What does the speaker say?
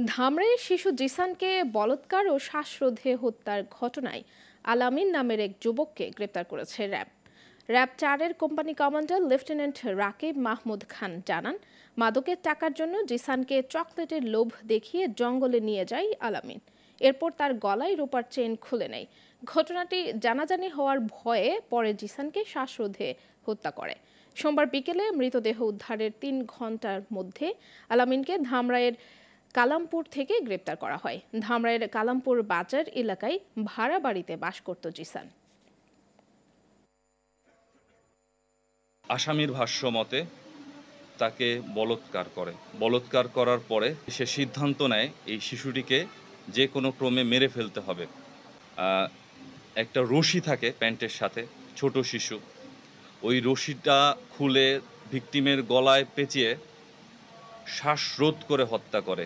ধামরাইয়ে শিশু জিসানকে বলাৎকার ও শ্বাসরোধে হত্যার ঘটনায় আলামিন নামের এক যুবককে গ্রেপ্তার করেছে র্যাব। র্যাব 4-এর company commander lieutenant Rakib Mahmud Khan জানান, মাদকের টাকার জন্য জিসানকে চকলেটের লোভ দেখিয়ে জঙ্গলে নিয়ে যায় আলামিন। এরপর তার গলায় রূপার চেইন খুলে নেয়। ঘটনাটি জানাজানি হওয়ার ভয়ে পরে জিসানকে শ্বাসরোধে হত্যা করে। সোমবার বিকেলে মৃতদেহ উদ্ধারের 3 ঘন্টার মধ্যে আলামিনকে ধামরাইয়ের কালামপুর থেকে গ্রেপ্তার করা হয়। ধামরাইয়ের কালামপুর বাজার এলাকায় ভাড়া বাড়িতে বাস করত জিসান। আসামির ভাষ্য মতে তাকে বলৎকার করার পরে সে সিদ্ধান্ত নেয় এই শিশুটিকে যে কোনো ক্রমে মেরে ফেলতে হবে। একটা রশি থাকে প্যান্টের সাথে, ছোট শিশু, ওই রশিটা খুলে ভিকটিমের গলায় পেঁচিয়ে শ্বাসরোধ করে হত্যা করে।